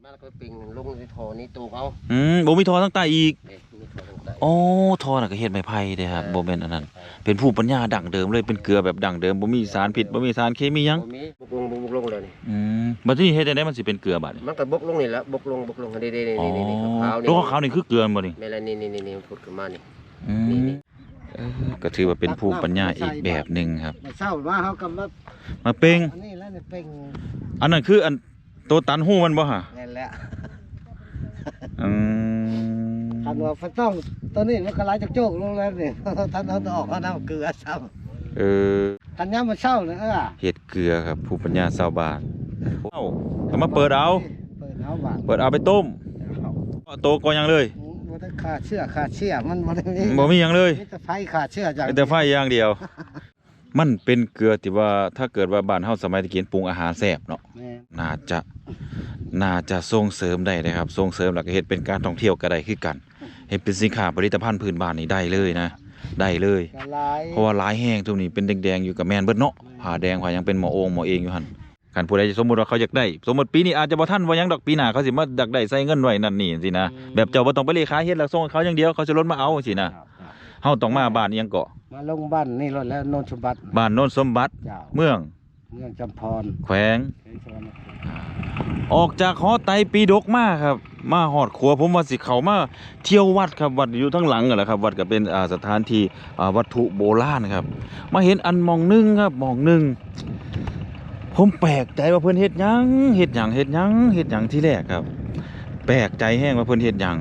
มาแล้วก็ปิงลงในท่อนี้ตูเขาบ่มีท่อทั้งใต้อีกมีท่อทั้งใต้ อ๋อท่อน่ะก็เฮ็ดไม้ไผ่เด้ครับบ่แม่นอันนั้นเป็นภูมิปัญญาดั้งเดิมเลยเป็นเกลือแบบดั้งเดิมบ่มีสารพิษบ่มีสารเคมีหยังบ่มีบุกลงเลยนี่บัดนี้เฮ็ดจังได๋มันสิเป็นเกลือบัดนี้มันก็บกลงนี่แหละบกลงนี่ขาวๆนี่ตัวขาวๆนี่คือเกลือบ่นี่แม่ละนี่มันพุดขึ้นมานี่นี่ก็ถือว่าเป็นภูมิปัญญาอีกแบบนึงครับมาเช้ามาเฮาก็มาเป่งอันนี้แล้วนี่เป่งอันนั้นคืออันตัวตันหูมันบ่ฮะนั่นแหละอืมคันว่าฝนต้องตัวนี้มันก็ไหลจากโจกลงแล้วนี่ท่านเอาออกเอาน้ำเกลือซ้ำคันยามมันเช้านี่เฮ็ดเกลือครับภูมิปัญญาชาวบ้านเอามาเปิดเอาไปต้มโตก็ยังเลยบ่ได้ขาดเชื่อมันบ่มีหยังเลยมีแต่ไฟขาดเชื่อจังแต่ไฟอย่างเดียวมันเป็นเกลือที่ว่าถ้าเกิดว่าบ้านเฮาสมัยตะกี้ปรุงอาหารแซ่บเนาะน่าจะส่งเสริมได้นะครับส่งเสริมแล้วก็เฮ็ดเป็นการท่องเที่ยวก็ได้คือกันเฮ็ดเป็นสินค้าผลิตภัณฑ์พื้นบ้านนี่ได้เลยนะได้เลยเพราะว่าหลายแห้งตรงนี้เป็นแดงๆอยู่กับแม่นเบิดเนาะผ้าแดงผ้ายังเป็นหมอเองอยู่หั่นคันผู้ใดสมมุติว่าเขาอยากได้สมมุติปีนี้อาจจะบ่ทันว่ายังดอกปีหน้าเขาสิมาอยากได้ใส่เงินไว้นั่นนี่สินะแบบเจ้าบ่ต้องไปเลขายเฮ็ดแล้วส่งเขาอย่างเดียวเขาจะลดมาเอาสินะเฮาต้องมาบ้านอีหยังเกาะมาลงบ้านนี่รถแล้วโนนสมบัติบ้านโนนสมบัติเมืองจำพรแขวงออกจากหอไตรปีดกมาครับมาหอดขัวผมว่าสิเขามาเที่ยววัดครับวัดอยู่ทั้งหลังกันแหละครับวัดก็เป็นสถานที่วัตถุโบราณครับมาเห็นอันมองนึงครับมองนึงผมแปลกใจว่าเพิ่นเฮ็ดหยังที่แรกครับแปลกใจแห้งว่าเพิ่นเฮ็ดหยัง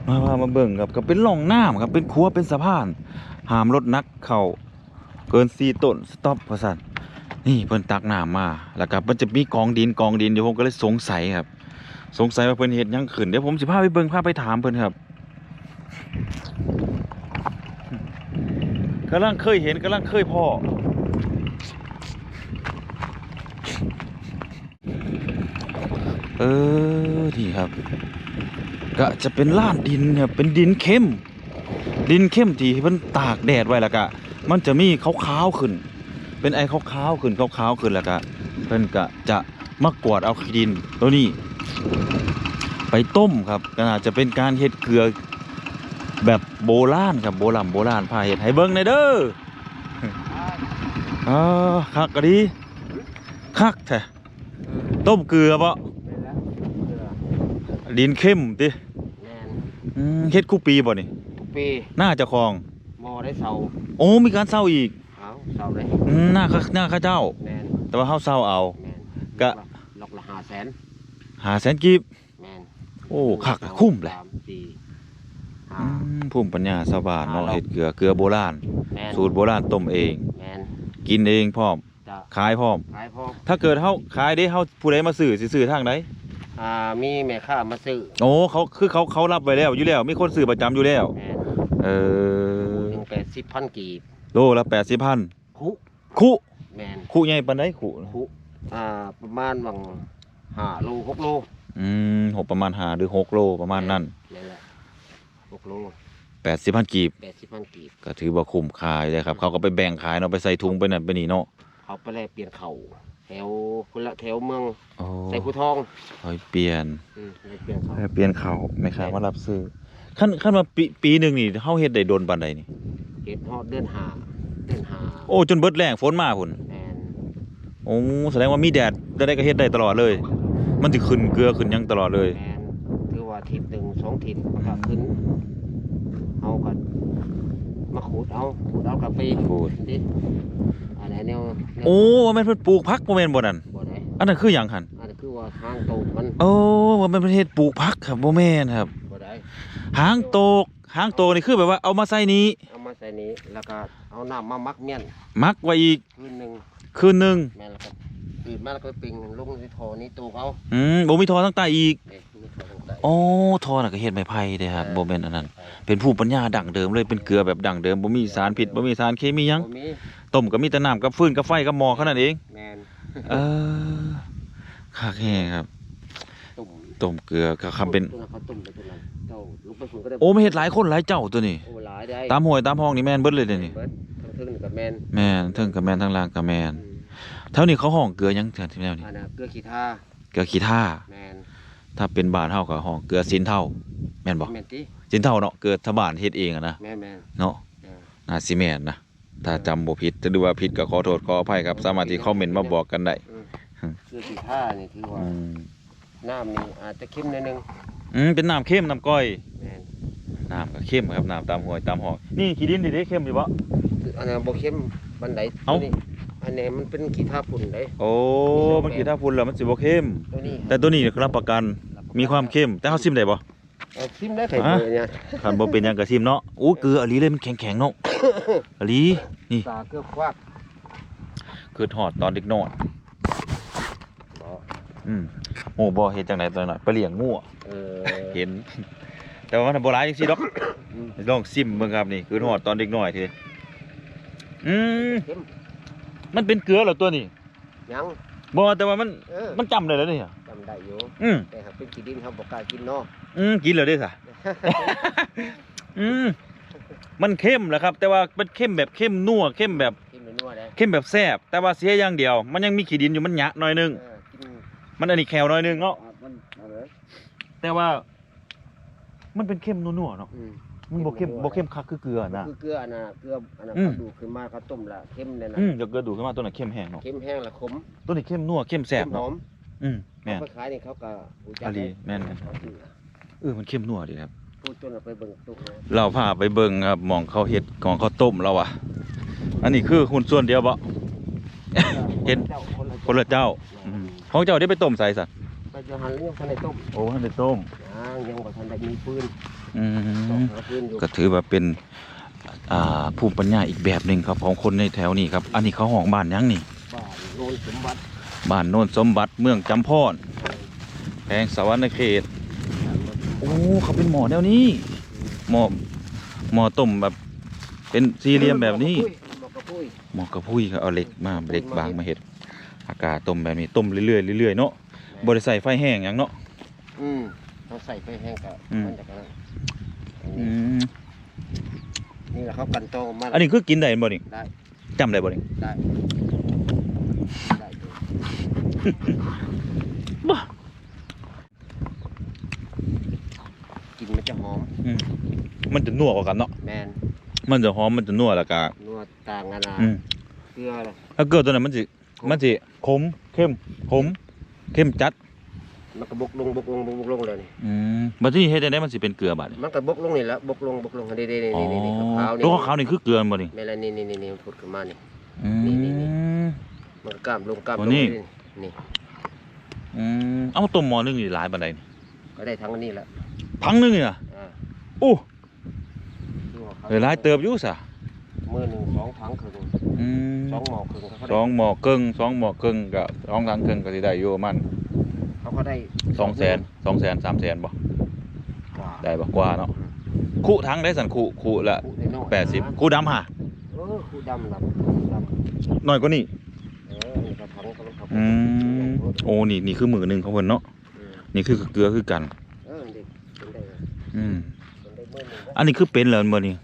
มาเบิ่งครับก็เป็นร่องน้ำครับเป็นขัวเป็นสะพานห้ามรถนักเข้าเกิน4 ต้นสต็อปว่าซั่นนี่เพิ่นตักน้ำมาแล้วก็มันจะมีกองดินเดี๋ยวผมก็เลยสงสัยครับสงสัยว่าเพิ่นเฮ็ดหยังขึ้นเดี๋ยวผมสิพาไปเบิ่งพาไปถามเพิ่นครับกำลังเคยเห็นกำลังเคยพ่อนี่ครับก็จะเป็นลานดินครับเป็นดินเข้มที่เพิ่นตากแดดไว้แล้วก็มันจะมีขาวๆขึ้นเป็นไอ้ขาวๆขึ้นแล้วก็เพิ่นก็จะมากวาดเอาขี้ดินตัวนี้ไปต้มครับก็น่าจะเป็นการเฮ็ดเกลือแบบโบราณครับโบราณพาเฮ็ดให้เบิ่งหน่อยเด้อคักก็ดีคักแท้ต้มเกลือบ่ดินเข้มติเฮ็ดคู่ปีบ่นี่ปีน่าจะคลองมอได้เสาโอ้มีการเซาอีกเสาเลยหน้าข้าเจ้าแต่ว่าเฮาเซาเอาก็ล็อกละ500,000กีบโอ้คักคุ้มแหละภูมิปัญญาชาวบ้านเนาะเฮ็ดเกลือโบราณสูตรโบราณต้มเองกินเองพร้อมขายพร้อมถ้าเกิดเฮาขายได้เฮาผู้ใดมาซื้อสิซื้อทางใดมีแม่ค้ามาซื้อโอ้เขารับไว้แล้วอยู่แล้วมีคนซื้อประจำอยู่แล้ว80,000 กีบโลละ80,000คุแม่นคุใหญ่ปานใดคุประมาณวัง5 โล 6 โล6ประมาณ5หรือ6 โลประมาณนั้นนั่นแหละ6 โล80,000 กีบก็ถือว่าคุ้มค่าเลยครับเขาก็ไปแบ่งขายเนาะไปใส่ถุงไปนั่นไปนี่เนาะเขาไปแลกเปลี่ยนเขาแถวคนละแถวเมืองใส่ผู้ทองเปลี่ยนเขาไม่ค้ามารับซื้อขั้นมาปีนึงนี่เฮาเฮ็ดได้โดนปานใดนี่เฮ็ดฮอดเดือน5โอ้จนเบิดแรงฝนมาพุ่นโอ้แสดงว่ามีแดดได้ก็เฮ็ดได้ตลอดเลยมันสิขึ้นเกลือขึ้นยังตลอดเลยคือว่าอาทิตย์นึง2 อาทิตย์มันก็ขึ้นเฮาก็มาขูดเอากาแฟดิอันไหนแนวโอ้ว่ามันเพิ่นปลูกผักบ่แม่นบ่นั่นบ่ได้อันนั้นคือหยังหั่นอันนั้นคือว่าหางโตกมันโอ้ว่ามันเป็นเฮ็ดปลูกผักครับบ่แม่นครับบ่ได้หางโตกนี่คือแบบว่าเอามาใส่นี้แล้วก็เอาน้ำมามักเมี่ยนมักไว้อีกคืนนึงแม่นแล้วก็ตื่นมาแล้วก็ปิงลงในท่อนี้ตูเขาบ่มีท่อทั้งใต้อีกอ๋อท่อน่ะก็เฮ็ดไม้ไผ่เด้ครับบ่แม่นอันนั้นเป็นภูมิปัญญาดั้งเดิมเลยเป็นเกลือแบบดั้งเดิมบ่มีสารพิษบ่มีสารเคมีหยังต้มก็มีแต่น้ำกับฟืนกับไฟกับหม้อเท่านั้นเองแม่นคักแฮงครับต้มเกลือก็คำเป็นโอ้ไม่เฮ็ดหลายคนหลายเจ้าตัวนี้ตามห้วยตามห้องนี่แม่นเบิดเลยเด้นี่เทิงกับแม่นเทิงกับแม่นทั้งล่างกับแม่น แถวนี้เขาห้องเกลือหยังแถวนี้ อันน่ะเกลือขี้ท่า เกลือขี้ท่า แมน ถ้าเป็นบ้านเฮาก็ห้องเกลือสินเท่าแม่นบ่ แมนติ สินเท่าเนาะเกิดทางบ้านเฮ็ดเองอะนะ แมนแมน เนาะ เออ น่าสิแม่นนะถ้าจำบ่ผิดจะดูว่าผิดก็ขอโทษขออภัยครับสามารถที่คอมเมนต์มาบอกกันได้ เกลือขี้ท่านี่ถือว่า อืม น้ำนี่อาจจะเข้มนิดนึง เป็นน้ำเข้มน้ำก้อย แมน น้ำก็เข้มครับน้ำตามห้วยตามหอกนี่ขี้ดินนี่เด้เข้มอยู่บ่ อันนั้นบ่เข้มบันได เอ้า ตัวนี้อันนี้มันเป็นขี้ท่าฝุ่นเด้ โอ้มันขี้ถ้าฝุ่นแล้วมันสิบ่เข้ม ตัวนี้ แต่ตัวนี้รับประกันมีความเข้มแต่เฮาซิมได้บ่ เอาชิมได้ไข่ อ่ะ เบอร์เนี่ย คันบ่เป็นหยังก็ซิมเนาะโอ้เกลืออลีเลยมันแข็งๆเนาะอลีนี่ ตาเกลือควัก คือทอดตอนเด็กน้อย บ่ โอ้บ่เฮ็ดจังไดตอนนั้นไปเลี้ยงงูอะ เออ เห็น แต่ว่ามันบ่หลายจังซี่ดอก อืม ลองซิมเบิ่งครับนี่คือทอดตอนเด็กน้อยทีอืม เข้ม มันเป็นเกลือเหรอตัวนี้ ยัง บ่แต่ว่ามัน เออ มันจำได้แล้วนี่ จำได้อยู่ อืม แต่หากเป็นขี้ดินเขาบอกกล้ากินเนาะ กินแล้วเด้ซะ อืมมันเข้มแหละครับ แต่ว่ามันเข้มแบบเข้มนัวเข้มแบบ กินไปนัวได้ เข้มแบบแซ่บแต่ว่าเสียอย่างเดียว มันยังมีขี้ดินอยู่มันหยะหน่อยนึง กิน มันอันนี้แควหน่อยนึงเนาะ มันเอาเลย แต่ว่า มันเป็นเข้มนัวๆเนาะ อืม มันบ่เข้มบ่เข้มคักคือเกลือนะ คือเกลืออันน่ะเกลืออันน่ะ อืม เขาดูขึ้นมาเขาต้มละเข้มเลยนะ เดี๋ยวเกลือดูดขึ้นมาตัวนั้นเข้มแห้งเนาะ เข้มแห้งละขม ตัวนี้เข้มนัวเข้มแซ่บ หอ เนาะ ม แม่น เขาไปขายนี่เขาก็รู้จัก อะลี เลย แม่น เขาซื้อ มันเข้มนัวดีครับ พูดจนเราไปเบิ่งตุ้งเลย เราพาไปเบิ่งครับหมองเขาเฮ็ดของเขาวต้มเราอ่ะ อันนี้คือหุ้นส่วนเดียวบ่ เห็น คนละเจ้าของเจ้าได้ไปต้มใส่สัตว์ ไปจะหันเรื่องทันได้ต้ม โอ้ท่านได้ต้ม ยังบ่ทันได้มีปืน อื ต้อง ม หาปืนอยู่ ก็ถือว่าเป็นภูมิปัญญาอีกแบบหนึ่งครับของคนในแถวนี้ครับ อันนี้เขาห้องบ้านหยังนี่ บ้านโนนสมบัติ บ้านโนนสมบัติเมืองจำพรแพงสวรรณเขต โอ้เขาเป็นหมอแนวนี้หมอต้มแบบ เป็นสี่เหลี่ยมแบบนี้ หมอกระพุ้ย หมอกระพุ้ยเขาเอาเหล็กมาเหล็กบางมาเห็ดอากาศต้มแบบนี้ต้มเรื่อยๆเรื่อยๆเนาะบริใส่ไฟแห้งอย่างเนาะ เขาใส่ไปแห้งกับ อืม มันจากนั้น อืม นี่แหละเขากันโตมา อันนี้คือกินได้บ่นี่ ได้ จำได้บ่นี่ ได้ได้อยู่ บ้า กินมันจะหอม มันจะนัวกว่ากันเนาะ แมน มันจะหอมมันจะนัวแล้วก็ นัวต่างกันนะ อืม เกลือเลย ถ้าเกิดตัวนั้นมันสิขมเข้มจัด มันก็บกลงเลยนี่ บัดนี้เฮ็ดได้มันสิเป็นเกลือบัดนี้ มันก็บกลงนี่แหละบกลงนี่ อ๋อ นี่ขาวๆนี่ ตัวขาวๆนี่คือเกลือบ่นี่ แม่ละนี่มันพุดขึ้นมานี่ อืม นี่ มันก็กล้ามลง อ๋อนี่ นี่ เอาต้มหม้อนึงนี่หลายปานใดนี่ ก็ได้ทั้งอันนี้แหละ พังนึงนี่น่ะ อ่า โอ้ ดูว่าเขา หลายเติบอยู่ซะ มือหนึ่ง2 ถังครึ่ง อืม 2 หม้อครึ่งเขาก็ ส ได้ องหม้อครึ่ง2 หม้อครึ่งก็2 ถังครึ่งก็สิได้อยู่ประมัน เขาก็ได้ 200,000 300,000บ่ กว่า ได้บ่กว่าเนาะคู่ถังได้สั่นคู่ละ คู่ได้น้อยนะ 80คู่ดำห่า คู่ดำดำ น้อยกว่านี้ นี่ก็ถังเขา โอ้นี่คือมือหนึงของเพิ่นเนาะนี่คือเกลือคือกัน เด็กเป็นได้ อืม เป็นได้มือหนึ่ง อันนี้คือเป็นแล้วมื้อนี้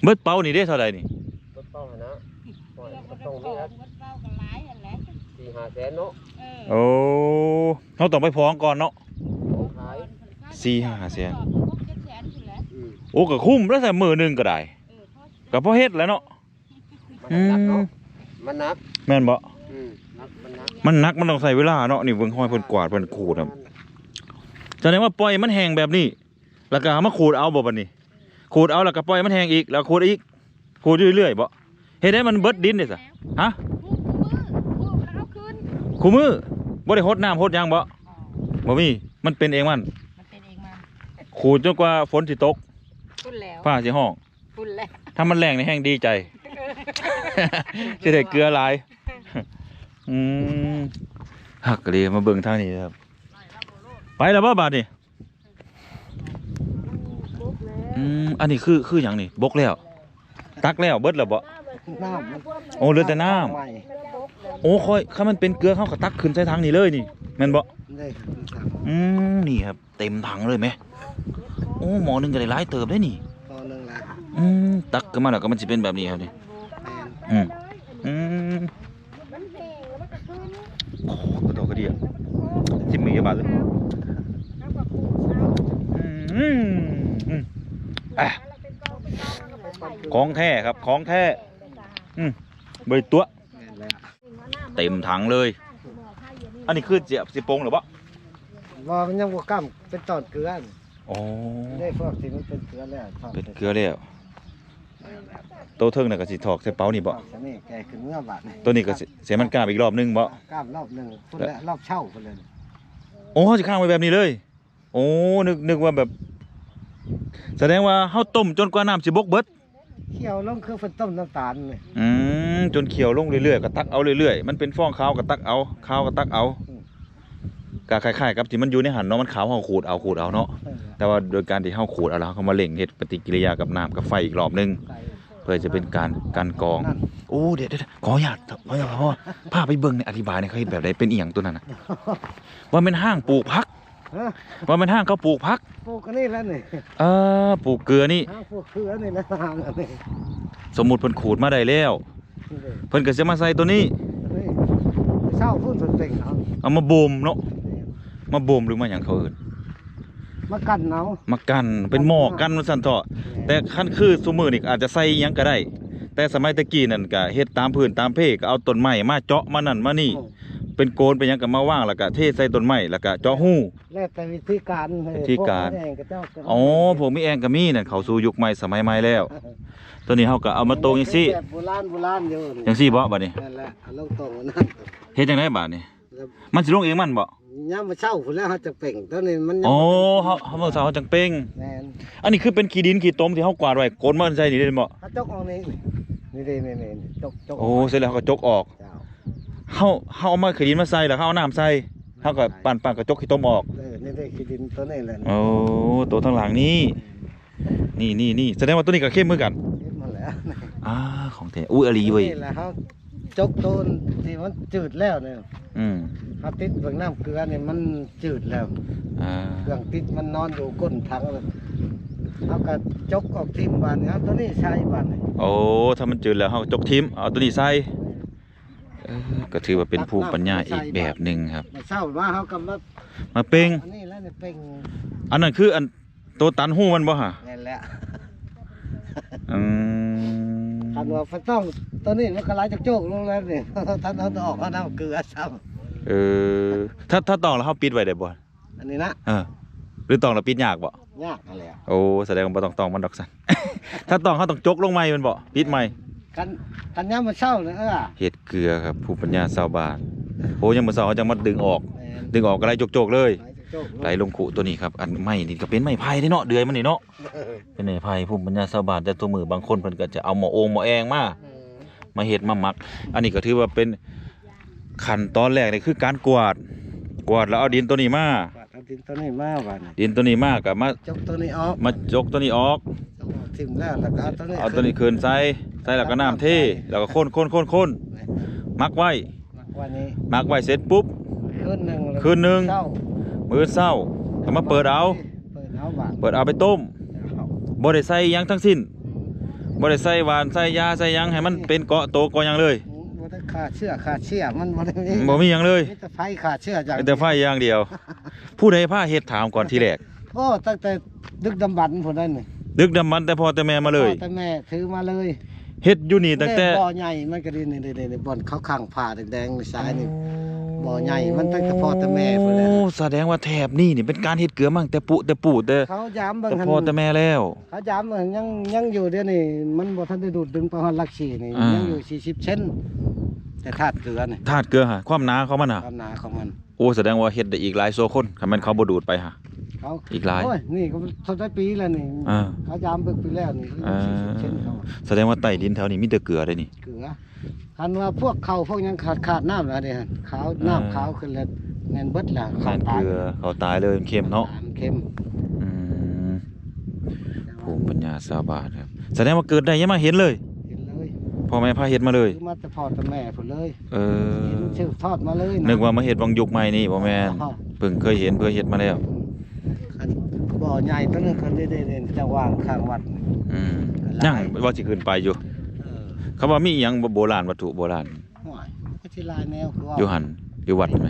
เบิดเป้านี่ได้เท่าใดนี่ รถเป้าหนะปล่อยก็ต้องมีนะ4-5 แสนเนาะ โอ้เฮาต้องไปพ้องก่อนเนาะ ของขาย 4-5 แสน โอ้ก็คุ้มแล้วแต่มื้อหนึงก็ได้ก็พอเฮ็ดแล้วเนาะ มันหนักเนาะมันหนัก แม่นบ่ มันหนัก มันต้องใช้เวลาเนาะนี่เบิ่งห้อยเพิ่นกวาดเพิ่นขูดครับแสดงว่าปล่อยมันแห้งแบบนี้ แล้วก็เอามาขูดเอาบ่บัดนี้ขูดเอาแล้วก็ปล่อยมันแห้งอีกแล้วขูดอีกขูดเรื่อยๆบ่เฮ็ดให้มันเบิดดินได้ซะฮะคู่มือบ่ได้รดน้ำรดหยังบ่บ่มีมันเป็นเองมันขูดจนกว่าฝนสิตก พุ่นแล้ว ฟ้าสิห้อง พุ่นแล้ว ถ้ามันแรงนี่แห้งดีใจ สิได้เกลือหลายหักเลยมาเบิ่งทางนี้ครับไปแล้วบ่บาดนี่อันนี้คือหยังนี่บกแล้วตักแล้วเบิดแล้วบ่ น้ำ โอ้เหลือแต่น้ ใหม่ ำโอ้ค่อยถ้ามันเป็นเกลือเขาก็ตักขึ้นใส่ถังนี่เลยนี่แม่นบ่ ได้สั่ง นี่ครับเต็มถังเลยไหมโอ้หมอหนึงก็ได้หลายเติบได้นี่ ตอนนึงแล้ว ตักขึ้นมาแล้วก็มันสิเป็นแบบนี้ครับนี่ แมน อืมอืม โอ้กระโดดกระเดีย10 มีกี่บาทเลยอ่ะของแท้ครับของแท้ใบตัวเต็มถังเลย อันนี้คือเจียบสิโปงหรือเปล่า ว่ามันยังบ่กล้ำเป็นตอนเกลือ อ๋อ ได้พวกที่มันเป็นเกลือแล้วทอด เป็นเกลือแล้วโตเทิงน่ะก็สิถอกใส่เป๋านี่บ่ นี่แกขึ้นเมื่อบาทนี่ ตัวนี้ก็เสียมันกล้าบอีกรอบนึงบ่ กล้ามรอบหนึงพุ่นละรอบเช่าพุ่นเลย โอ้เขาสิข้างไว้แบบนี้เลย โอ้นึกว่าแบบ แสดงว่าเฮาต้มจนกว่าน้ำสิบกเบิด เคี่ยวลงคือฝนต้มน้ำตาลนี่ จนเขียวลงเรื่อยๆก็ตักเอาเรื่อยๆมันเป็นฟองขาวก็ตักเอาขาวก็ตักเอาก็คล้ายๆกับที่มันอยู่ในหันเนาะมันขาวเฮาขูดเอาเนาะแต่ว่าโดยการที่เฮาขูดเอาแล้วเขามาเล่งเฮ็ดปฏิกิริยากับน้ำกับไฟอีกรอบนึง ใส่ เพื่อจะเป็นการกรองโอ้เดี๋ยวขออนุญาตพ่อพาไปเบิ่งในอธิบายในเขาเฮ็ดแบบใดเป็นอีหยังตัวนั้นน่ะว่าเป็นห้างปลูกผัก ฮะ ว่าเป็นห้างเขาปลูกผัก ปลูกอันนี้แล้วนี่ ปลูกเกลือนี่ ปลูกเกลือนี่แล้วหางอันนี้ สมมุติเพิ่นขูดมาได้แล้วเพิ่นก็จะมาใส่ตัวนี้ นี่เช่าพุ่นสุดเต็งเอา เอามาบ่มเนาะมาบ่มหรือมาหยังเขาเอิ้น มากันเอา มากันเป็นหม้อกันว่าซั่นเถาะแต่คันคือซุมื้อนี่อาจจะใส่หยังก็ได้ แต่สมัยตะกี้นั่นก็เฮ็ดตามพื้นตามเพก็เอาต้นไม้มาเจาะมานั่นมานี่ เป็นโกนเป็นหยังก็มาว่างแล้วก็เทใส่ต้นไม้แล้วก็เจาะหู้ แล้วแต่วิธีการ วิธีการ พวแม่งเจ้าก็ อ๋อผมมีแองก็มีนั่นเข้าสู่ยุคใหม่สมัยใหม่แล้ว ตัวนี้เฮาก็เอามาตรงจังซี่ แบบโบราณอยู่นี่ จังซี่บ่บัดนี้ นั่นแหละเอาลงตรงนั้น เฮ็ดจังไดบัดนี้ แล้ว มันสิลงเองมันบ่ ย่ามมาเช่าพุ่นแล้วเขาจะเป่งตัวนี้มันยัง อ๋อเฮาเฮาจังเป้ง แม่น อันนี้คือเป็นขี้ดินขี้ตมที่เฮากวาดไว้โกนมาใส่นี่ได้บ่ เขาจกออกนี่นี่จก โอ้เสร็จแล้วเขาก็จกออก เจ้า เฮาเอามาขี้ดินมาใส่แล้วเฮาเอาน้ำใส่เฮาก็ปั่นกระจกขี้ตมออก นี่ได้ขี้ดินตัวนี้แหละ โอ้ตัวทางหลังนี่นี่แสดงว่าตัวนี้ก็เข้มเหมือนกัน เห็นมาแล้ว ของแท้อุ้ยอลีเว้ย นี่แหละเขาจกต้นที่มันจืดแล้วเนี่ย อืม เขาติดเบื้องน้ำเกลือเนี่ยมันจืดแล้ว อ่า เครื่องติดมันนอนอยู่ก้นถังเลยเขาก็จกออกทิ่มบานเอาตัวนี้ใช้บานนี่ โอ้ถ้ามันจืดแล้วเฮาก็จกทิ่มเอาตัวนี้ใส่ก็ถือว่าเป็นภูมิปัญญาอีกแบบหนึงครับ มาเศร้ามาเขาก็มา มาเป้ง อันนี้แล้วเนี่ยเป่ง อันนั้นคืออันตัวตันหูมันบ่ฮะ นี่แหละ อืม คันว่าฝนต้องตัวนี้มันก็ไหลจากโจกลงแล้วนี่ ท่านเอาออกเอาน้ำเกลือซ้ ถ้าตองแล้วเฮาปิดไว้ได้บ่ ำอันนี้นะ หรือตองแล้วปิดยากบ่ ยากอะไรอ่ะ โอ้แสดงว่าบ่ต้องตองมันดอกสัน ถ้าตองเขาต้องจกลงใหม่มันบ่ปิดใหม่ กันย่ามมาเศร้าเนี่ยเห็ดเกลือครับภูมิปัญญาชาวบ้านโอ้ยังมื้อเช้าเขาจะมาดึงออก แม่น ดึงออกก็ไล่โจกๆเลย ไหลจากโจก ไหลลงขุตัวนี้ครับอันไม้นี่ก็เป็นไม้ไผ่เด้เนาะเดือยมันนี่เนาะเป็นไม้ไผ่ภูมิปัญญาชาวบ้านแต่ตัวมือบางคนเพิ่นก็จะเอาหม้อโอ่งหม้อแองมาเฮ็ดมาหมัก อันนี้ก็ถือว่าเป็นขั้นตอนแรกนี่คือการกวาดแล้วเอาดินตัวนี้มา เอาดินตัวนี้มาบาน ดินตัวนี้มาก็มา จกตัวนี้ออก มาจกตัวนี้ออก จกออกทิ่มแล้วแล้วก็เอาตัวนี้ เอาตัวนี้คืนใส่แล้วก็น้ำเทแล้วก็คนมักไว้ วันนี้ มักไว้เสร็จปุ๊บ คืนหนึ่งแล้ว คืนหนึ่ง เช้า มื้อเช้าก็มาเปิดเอา เปิดเอาบาน เปิดเอาไปต้มบ่ได้ใส่หยังทั้งสิ้นบ่ได้ใส่หวานใส่ยาใส่หยังให้มันเป็นเกาะโตเกาะหยังเลย บ่ได้ขาดเชื่อมันบ่ได้มี บ่มีหยังเลย มีแต่ไฟขาดเชื่ออย่าง มีแต่ไฟอย่างเดียว ผู้ใดพาเฮ็ดถามก่อนทีแรก โอ้ตั้งแต่ดึกดำบรรพ์พุ่นนั่นนี่ ดึกดำบรรพ์แต่พ่อแต่แม่มาเลย พ่อแต่แม่ถือมาเลย เฮ็ดอยู่นี่ตั้งแต่ บ่อใหญ่มันก็ดีนี่บ่อนเขาข้างผ่าแดงๆในซ้ายนี่บ่อใหญ่มันตั้งแต่พ่อแต่แม่พุ่นแหละ โอ้แสดงว่าแถบนี่เป็นการเฮ็ดเกลือมั่งแต่ปู่แต่ เขาย้ำเบิ่ง แต่ หั่น พ่อแต่แม่แล้ว เขาย้ำเบิ่งยังอยู่เดี๋ยวนี้มันบ่ทันได้ดูดดึงไปฮอดหลัก4นี่ อ่ายั ยังอยู่40เซนแต่ธาตุเกลือนี่ ธาตุเกลือฮะความหนาของมันฮะ ความหนาของมัน โอ้แสดงว่าเฮ็ดได้อีกหลายโซคนคันแม่นเขาบ่ดูดไปฮะ เขา อีกหลาย โอ้ยนี่ก็ทนได้ปีแล้วนี่ อ่า เขาย้ำเบิ่งปีแล้วนี่40เซนเขา แสดงว่าใต้ดินแถวนี้มีแต่เกลือได้นี่ เกลือคันว่าพวกเขาพวกยังขาดน้ำแล้วเนี่ยขาวน้ำขาวขึ้นแล้วแน่นเบิดแล้ว ขาดเกลือเขาตายเลยมันเค็มเนาะ เค็ม อืมภูมิปัญญาชาวบ้านครับแสดงว่าเกิดได้ยังมาเห็นเลย เห็นเลย พ่อแม่พาเฮ็ดมาเลย ซื้อมาแต่พ่อแต่แม่พุ่นเลย เออ เห็นชื่อทอดมาเลย นึกว่ามาเฮ็ดบางยุคใหม่นี่บ่แม่นเพิ่งเคยเห็นเพิ่งเฮ็ดมาแล้ว อันบ่อใหญ่ตัวนึงคนได้จะวางข้างวัด อืมยังว่าสิขึ้นไปอยู่ เออ เขาว่ามีอิหยังโบราณวัตถุโบราณ ห่วยก็สิลายแนวคือว่า อยู่หั่น อยู่วัดไหม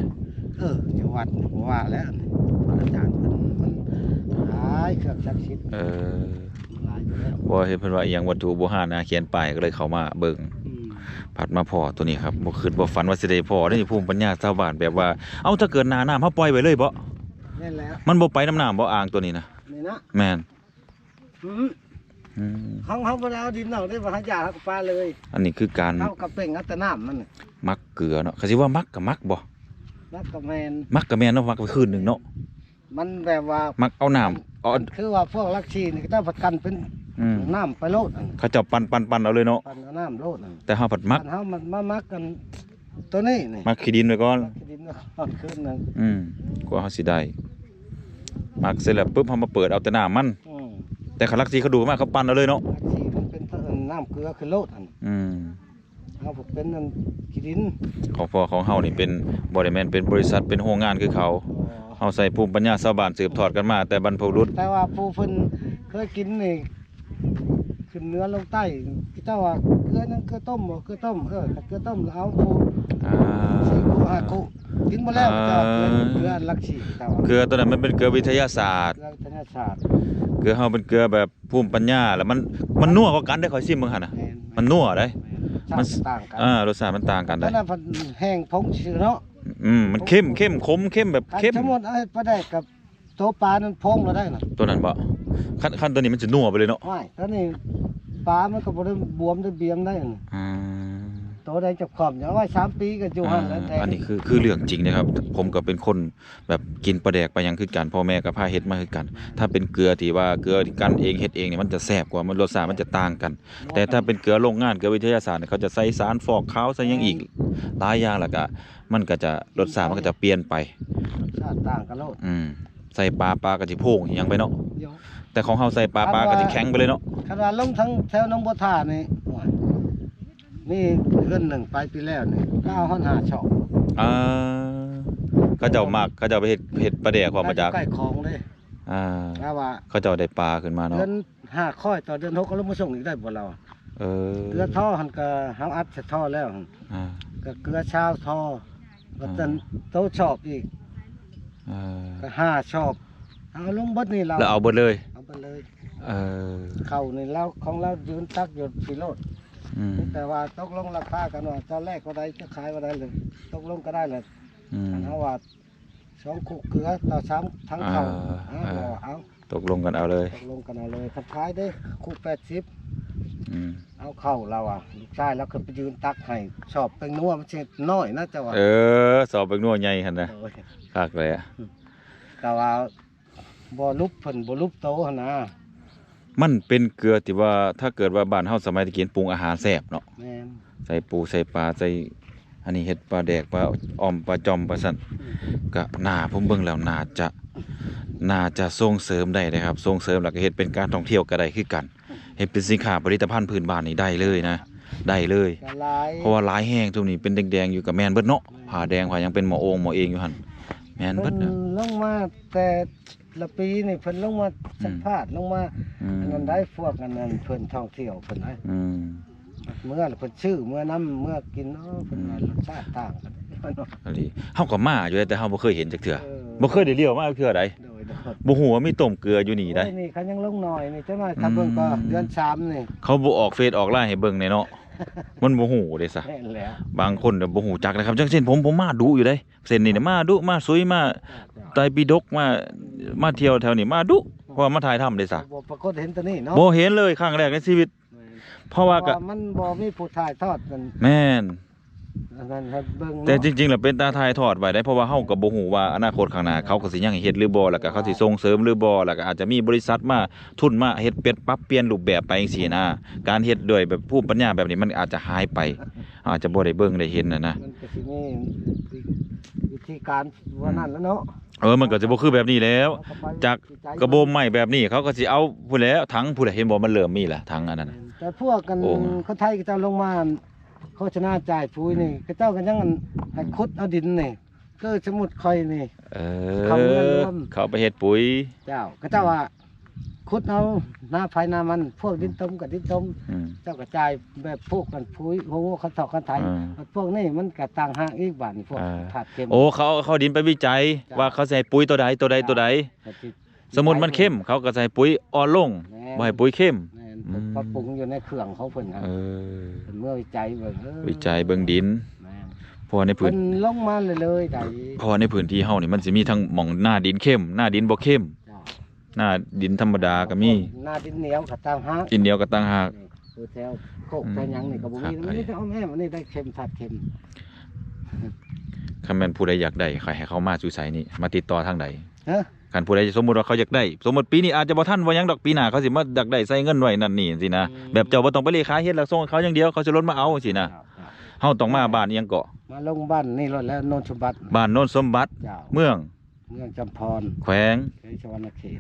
อยู่วัดว่าแล้วอาจารย์มันหลายเครื่องศักดิ์สิทธิ์หลายอยู่แล้ว บ่เห็นเพิ่นว่าอีหยังวัตถุโบราณนะเขียนป้ายก็เลยเข้ามาเบิ่งผัดมาพอตัวนี้ครับบ่คิดบ่ฝันว่าสิได้พอได้ภูมิปัญญาชาวบ้านแบบว่าเอ้าถ้าเกิดหน้าน้ำเฮาปล่อยไว้เลยบ่ นี่แหละ มันบ่ไปน้ำน้ำบ่อ่างตัวนี้นะ นี่นะ แม่น เขาบ่ได้เอาดินออกได้บ่หายาเขาปลาเลย อันนี้คือการ เขากับเป่งอัตน้ำมัน มักเกลือเนาะเขาสิว่ามักก็มักบ่ นักกับแมน มักก็แม่นเนาะมักไปคืนหนึงเนาะ มันแบบว่า มักเอาน้ำเอา คือว่าพวกลักชีนี่ก็ต้องประกันเป็น น้ำไปโลด เขาเจ้าปั่นเอาเลยเนาะ ปันเอาน้ำโลด แต่เฮาผัดมัก ปันเขามันมามักกันตัวนี้นี่ มักขี้ดินไว้ก่อน ดินก็ขึ้นนึง กว่าเฮาสิได้มักเสร็จแล้วปุ๊บเฮามาเปิดเอาแต่น้ำมัน แต่เขาลักสีเขาดูมากเขาปั่นเอาเลยเนาะ ลักชีมันเป็นน้ำเกลือคือโลดเขาเป็นนั่นขี้ดิน ของพ่อของเฮานี่เป็นบ่ได้แม่นเป็นบริษัทเป็นโรงงานคือเขาเฮาใส่ภูมิปัญญาชาวบ้านสืบทอดกันมาแต่บรรพบุรุษ แต่ว่าผู้เพิ่นเคยกินนี่ขึ้นเหนื้อลงใต้เจ้าว่าเกลือนั่นเกลือต้มบ่เกลือต้มถ้าเกลือต้มแล้วเอาผู้สี่คู่ห้าคู่กินบ่แล้วเจ้าเกลือลักชีเจ้า เกลือตัวนั้นมันเป็นเกลือวิทยาศาสตร์ เกลือวิทยาศาสตร์ เกลือเฮาเป็นเกลือแบบภูมิปัญญาแล้วมันนัวกว่ากันได้ข่อยซิมเบิ่งหั่นน่ะมันนัวได้ มันต่างกัน รสชาติมันต่างกันได้ ตอนนั้นมันแห้งผงชื่อเนาะ มันเข้มขมเข้มแบบเข้ม สมมุติเอาปลาได้กับโตปลานั้นพงแล้วได้น่ะ ตัวนั้นบ่ขั้นตัวนี้มันจะนัวไปเลยเนาะ ไม่ตอนนี้ปลามันก็บ่ได้บวมได้เบียมได้น่ะโตได้จับขอบอย่างว่า3 ปีก็อยู่หั่นแล้วแต่ อันนี้คือเรื่องจริงนะครับผมก็เป็นคนแบบกินปลาแดกไปยังคือกันพ่อแม่ก็พาเฮ็ดมาคือกัน ถ้าเป็นเกลือที่ว่าเกลือที่กันเองเฮ็ดเองเนี่ยมันจะแซ่บกว่ามันรสชาติมันจะต่างกัน แต่ถ้าเป็นเกลือโรงงานเกลือวิทยาศาสตร์เนี่ยเขาจะใส่สารฟอกขาวใส่หยังอีกหลายอย่างแล้วก็มันก็จะรสชาติมันก็จะเปลี่ยนไป ชาติต่างกันโลด ใส่ปลาก็สิโพงอิหยังไปเนาะ เดี๋ยว แต่ของเฮาใส่ปลาก็สิแข็งไปเลยเนาะ คันว่าลงทั้งแถวหนองบัวท่านี่โอ้ยนี่เดือนหนึ่งไปปีแล้วนี่9 5 ช่อง เขาเจ้ามากเขาเจ้าไปเฮ็ดปลาแดกความมาจาก ใกล้คลองเด้ ถ้าว่า เขาเจ้าได้ปลาขึ้นมาเนาะ เดือน5ค่อยต่อเดือน6ก็ลงมาส่งอีกได้บ่เราอะ เออ เกลือท่อหั่นก็เฮาอัดใส่ท่อแล้วหั่น ก็เกลือชาวท่อก็ตันโตชอบอีกก็5ชอบเอาลงเบิดนี่เรา แล้วเอาเบิดเลย เอาไปเลย เออ เข้านี่เราของเรายืนตักอยู่พิโรด แต่ว่าตกลงราคากันว่าตอนแรกก็ได้จะขายก็ได้เลยตกลงก็ได้เลยเพราะว่า2 คู่เกลือต่อ3ทั้งเข้าเอา ตกลงกันเอาเลย ตกลงกันเอาเลยถ้าขายได้คู่80เอาเข้าเราอ่ะลูกชายแล้วก็ไปยืนตักให้ชอบเป็นนัวมันสิน้อยนะเจ้าว่า สอบเป็นนัวใหญ่หั่นนะคักเลยอ่ะ แต่ว่าบ่ลุบเพิ่นบ่ลุบโตหั่นนะ มันเป็นเกลือที่ว่าถ้าเกิดว่าบ้านเฮาสมัยตะกี้ปรุงอาหารแซ่บเนาะ แม่น ใส่ปูใส่ปลาใส่อันนี้เฮ็ดปลาแดกปลาอ้อมปลาจอมปลาสั่นก็ผมเบิ่งแล้วน่าจะส่งเสริมได้นะครับส่งเสริมแล้วก็เฮ็ดเป็นการท่องเที่ยวก็ได้คือกันเฮ็ดเป็นสินค้าผลิตภัณฑ์พื้นบ้านนี่ได้เลยนะได้เลย ก็หลาย เพราะว่าหลายแห้งตรงนี้เป็นแดงๆอยู่กับแม่นเบิดเนาะผ้าแดงผ้ายังเป็นหมอโองหมอเองอยู่หั่นแม่นเบิ เพิ่ ด น นะ ลงมาแต่ละปีนี่เพิ่นลงมาสัมภาษณ์ลงมาอันนั้นได้พวกอันนั้นเพิ่นท่องเที่ยวเพิ่นได้เมื่อเพิ่นชื่อเมื่อน้ำเมื่อกินเพิ่นว่ารสชาติต่างกัน อันนี้เฮาก็มาอยู่แต่เฮาบ่เคยเห็นจักเทื่อบ่เคยได้เลี้ยวมาเทื่อใด โดย บ่ฮู้ว่ามีต้มเกลืออยู่นี่ได้ นี่เขายังลงหน่อยนี่เจ้าหน่อยถ้าเบิ่งก็เดือน3นี่ เขาบ่ออกเฟซออกไลน์ให้เบิ่งแน่เนาะมันบ่ฮู้เด้ซะ แม่นแล้ว บางคนก็บ่ฮู้จักนะครับจังเช่นผมมาดุอยู่เด้เส้นนี้น่ะมาดุมาสวยมาไตรปิฎกมาเที่ยวแถวนี้มาดุเพราะว่ามาถ่ายทำได้ซะ บ่ปรากฏเห็นตัวนี้เนาะ บ่เห็นเลยครั้งแรกในชีวิต เพราะว่าก็ มันบ่มีผู้ถ่ายทอดกัน แม่น อันนั้นให้เบิ่ง แต่จริงๆแล้วเป็นตาทายทอดไว้ได้เพราะว่าเฮาก็บ่ฮู้ว่าอนาคตข้างหน้าเขาก็สิยังให้เฮ็ดหรือบ่แล้วก็เขาสิส่งเสริมหรือบ่แล้วก็อาจจะมีบริษัทมาทุนมาเฮ็ดเป็ดปรับเปลี่ยนรูปแบบไปจังซี่นะการเฮ็ดด้วยแบบภูมิปัญญาแบบนี้มันอาจจะหายไปอาจจะบ่ได้เบิ่งได้เห็นนะ มันก็สิมีวิธีการว่านั่นแล้วเนาะ มันก็จะบ่คือแบบนี้แล้ว จากกระโบมใหม่แบบนี้เขาก็สิเอาพู้นแหล้วถังพู้นแหละเห็นบ่มันเริ่มมีละถังอันนั้นน่ะ แต่พวกกัน โอ้ คนไทยก็เจ้าลงมาโฆษณาจ่ายปุ๋ยนี่ก็เจ้ากันยังให้ขุดเอาดินนี่ก็สมุดคอยนี่ เขาเงินรวม เขาไปเฮ็ดปุ๋ย เจ้าก็เจ้าว่า ขุดเอาหน้าภายหน้ามันพวกดินต้มกับดินต้ม อืม เจ้ากระจายแบบพวกกันพุ้ยโอ้คันถอกคันไถ พวกนี้มันก็ต่างหากอีกบ้านพวกถาดเค็ม โอ้เขาดินไปวิจัยว่าเขาใส่ปุ๋ยตัวใดตัวใดตัวใดสมมุติมันเข้มเขาก็ใส่ปุ๋ยอ่อนลงบ่ให้ปุ๋ยเข้ม แม่นปรับปรุงอยู่ในเครื่องเขาเพิ่นครับ เออ เมื่อวิจัยเบิ่ง วิจัยเบิ่งดิน แม่น เพราะว่าในพื้ เพิ่ น นลงมาเลยได้ เพราะว่าในพื้นที่เฮานี่มันสิมีทั้งหม่องหน้าดินเข้มหน้าดินบ่เข้ม จ้า หน้าดินธรรมดาก็มี หน้าดินเหนียวก็ต่างหาก ดินเดียวก็ต่างหาก คือแถวโคกแถวหยังนี่ก็บ่มีมันนี่เอาแม่มันนี่ได้เค็มถาดเค็ม คันแม่นผู้ใดอยากได้ใครให้เขามาสู่ไสนี่มาติดต่อทางใด ฮะ คันผู้ใดสมมุติว่าเขาอยากได้ สมมุติปีนี้อาจจะบ่ทันว่าหยังดอกปีหน้าเขาสิมาอยากได้ใส่เงินไว้นั่นนี่สินะแบบเจ้าบ่ต้องไปเลขาเฮ็ดแล้วส่งให้เขาอย่างเดียวเขาจะลดมาเอาสินะเฮาต้องมาบ้านอีหยังเกาะ มาลงบ้านนี่รถแล้วโนนสมบัติ บ้านโน้นสมบัติ เจ้า เมือง เมืองจำพร แขวง เขตชวนาเขต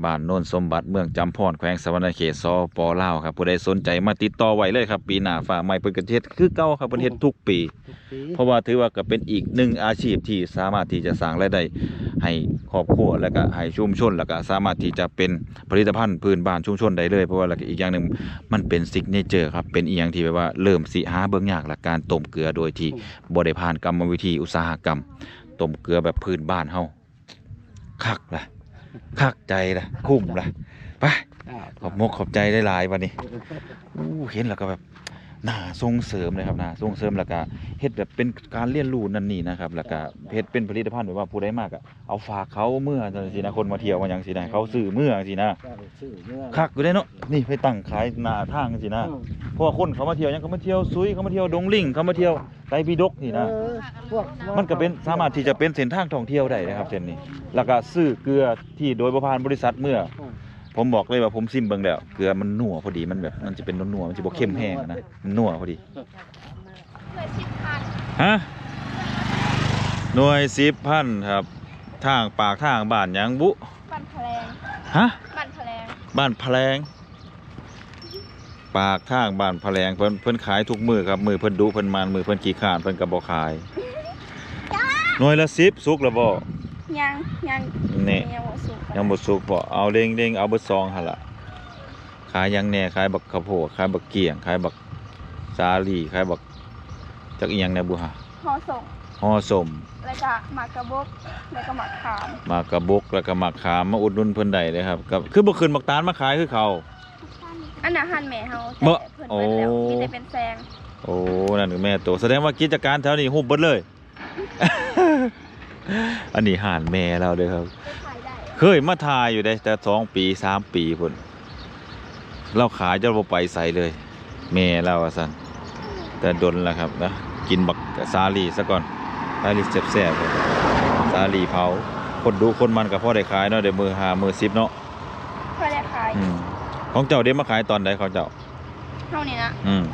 บ้านโน้นสมบัติเมืองจำพรแขวงสะวรรณเขตสปลาวครับผู้ใดสนใจมาติดต่อไว้เลยครับปีหน้าฝากไม้เพิ่นก็เฮ็ดคือเก่าครับเพิ่นเฮ็ดทุกปี ทุกปี เพราะว่าถือว่าก็เป็นอีกหนึ่งอาชีพที่สามารถที่จะสร้างรายได้ให้ครอบครัวและก็ให้ชุมชนแล้วก็สามารถที่จะเป็นผลิตภัณฑ์พื้นบ้านชุมชนได้เลยเพราะว่าแล้วก็อีกอย่างหนึงมันเป็นซิกเนเจอร์ครับเป็นอีหยังที่แบบว่าเริ่มสิหาเบิ่งยากละการต้มเกลือโดยที่บ่ได้ผ่านกรรมวิธีอุตสาหกรรมต้มเกลือแบบพื้นบ้านเฮาคักล่ะคักใจล่ะคุ้มล่ะไปขอบมกขอบใจได้หลายวันนี้เห็นแล้วก็แบบน่าส่งเสริมเลยครับน่าส่งเสริมแล้วก็เฮ็ดแบบเป็นการเรียนรู้นั่นนี่นะครับแล้วก็เฮ็ดเป็นผลิตภัณฑ์แบบว่าผู้ใดมากอะเอาฝากเขาเมื่อจังซี่นะคนมาเที่ยวมาหยังสินะเขาซื้อเมื่อจังซี่นะคักอยู่ได้เนาะนี่ไปตั้งขายหน้าทางจังซี่นะเพราะว่าคนเขามาเที่ยวหยังเขามาเที่ยวซุยเขามาเที่ยวดงลิงเขามาเที่ยวไตรปิฎกนี่นะ มันก็เป็นสามารถที่จะเป็นเส้นทางท่องเที่ยวได้นะครับเส้นนี้แล้วก็ซื้อเกลือที่โดยบ่ผ่านบริษัทเมื่อ ผมบอกเลยว่าผมซิมเบิ่งแล้วเกลือมันนัวพอดีมันแบบมันจะเป็นนัวๆมันจะบ่เข้มแห้งอะนะมันนัวพอดีฮะหน่วย10,000ครับทางปากทางบ้านหยังบุ บ้านแพลง ฮะ บ้านแพลง บ้านแพลงปากทางบ้านแพลงเพิ่นขายทุกมื้อครับมื้อเพิ่นดุเพิ่นมานมื้อเพิ่นขี้ข้านเพิ่นก็บ่ขายหน่วยละ10สุกแล้วบ่ ยัง นี่ ยังบ่สุก ยังบ่สุกบ่เอาเร่งๆเอาเบิดซองหั่นล่ะขายหยังแหน่ขายบักข้าวโพดขายบักเกี้ยงขายบักสาลี่ขายบักจักอีหยังแหน่บุหะ ห่อส่ง ห่อส้ม แล้วก็หมากกระบอกแล้วก็หมากขาม มากระบกแล้วก็มักขามมาอุดหนุนเพิ่นได้เด้อครับก็คือบ่ขึ้นบักตาลมาขายคือเขา อันน่ะหั่นแม่เฮา บ่ แต่เพิ่นเบิดแล้ว โอ้ มีแต่เป็นแซง โอ้นั่นคือแม่โตแสดงว่ากิจการแถวนี้ฮุบเบิดเลย อันนี้ห่านแม่เราเด้อครับ ขายได้ เคยมาทายอยู่ได้แต่2ปี3ปีพุ่นเราขายจนบ่ไปใส่เลย แม่เราว่าซั่นแต่ดนแล้วครับนะกินบักสาลีซะก่อนสาลีแซ่บๆครับสาลีเผาคนดูคนมันก็พอได้ขายเนาะได้มือ5มือ10เนาะ พอได้ขาย ของเจ้าได้มาขายตอนใดของเจ้า เท่านี้นะ อืม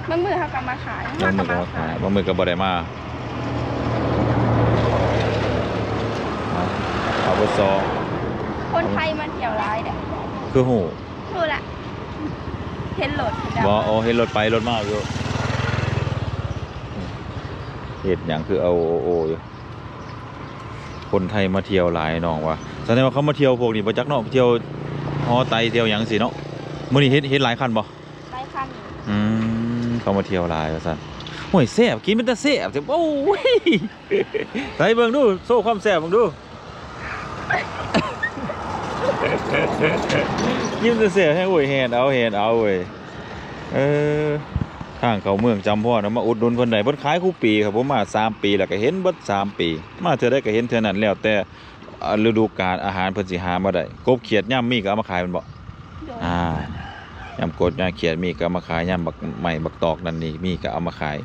บางมื้อเฮาก็มาขาย บางมือก็มาขายบางมือก็บ่ได้มาเอาไปซอง คนไทยมาเที่ยวหลายเด้ คือหู รู้ละเห็นรถ บ่โอ้เห็นรถไปรถมาอยู่เฮ็ดหยังคือเอาโออยู่คนไทยมาเที่ยวหลายน้องว่าแสดงว่าเขามาเที่ยวพวกนี้บ่จักเนาะเที่ยวฮอไตเที่ยวหยังสิเนาะมื้อนี้เฮ็ดหลายคันบ่ หลายคันอยู่ เขามาเที่ยวหลายว่าซั่นโอ้ยแซ่บกินเป็นตาแซ่บจังโอ้ยใส่เบิ่งดูโซ่ความแซ่บเบิ่งดู ยิ้มจะเสียให้โอ้ยแฮนเอาเว้ยทางเขาเมืองจำพ่อนะมาอุดหนุนเพิ่นได้เพิ่นขายคู่ปีครับผมมา3ปีแล้วก็เห็นเบิด3ปีมาเทื่อใดก็เห็นเทื่อนั้นแล้วแต่ฤดูกาลอาหารเพิ่นสิหามาได้กบเขียดย่ำมีก็เอามาขายมันบ่ โดย ย่ำกดย่ำเขียดมีก็เอามาขายย่ำบักใหม่บักตอกนั่นนี่มีก็เอามาขาย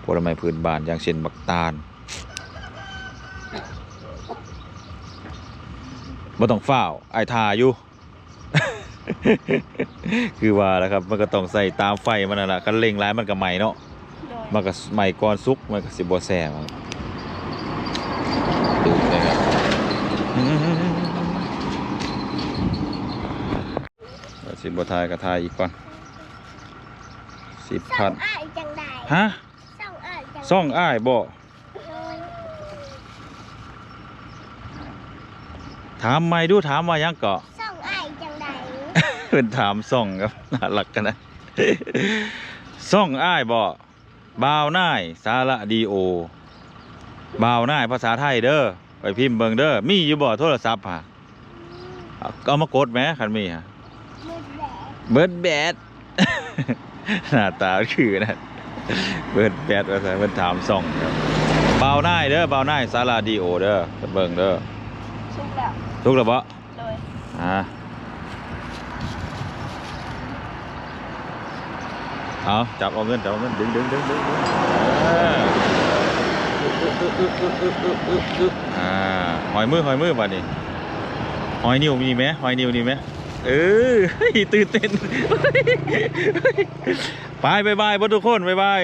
ผลไม้พื้นบ้านอย่างเช่นบักตาลบ่ต้องฟ้าวอ้ายท่าอยู่ คือว่าแล้วครับมันก็ต้องใส่ตามไฟมันนั่นแหละคันเร่งร้ายมันก็ไหม้เนาะ โดย มันก็ไหม้ก่อนสุกมันก็สิบ่แซ่บครับดูเลยครับสิบ่ทายก็ทายอีกก่อน10,000 อ้ายจังได๋ ฮะ ส่งอ้ายจัง ซ่องอ้ายบ่ โดย ถามใหม่ดูถามว่าหยังเกาะ ส่งอ้ายจังได๋ เป็นถามซ่องครับน่ารักกันนะซ่องอ้ายบ่บ่าวน่ายสาระดีโอบ่าวน่ายภาษาไทยเด้อไปพิมพ์เบิ่งเด้อมีอยู่บ่โทรศัพท์ฮะเอามากดแหมคันมีฮะ มือแดด เบิร์ดแบด หน้าตาคือนะเบิร์ดแบดภาษาเพิ่นถามซ่องครับบ่าวน่ายเด้อบ่าวน่ายสาระดีโอเด้อไปเบิ่งเด้อ ชุกแล้ว ถูกแล้วบ่ โดย เอาจับเอาเงินดึงหอยมือป่ะนี่หอยนิ้วมีไหมหอยนิ้วนี่ไหมตื่นเต้นไปบายทุกคนบาย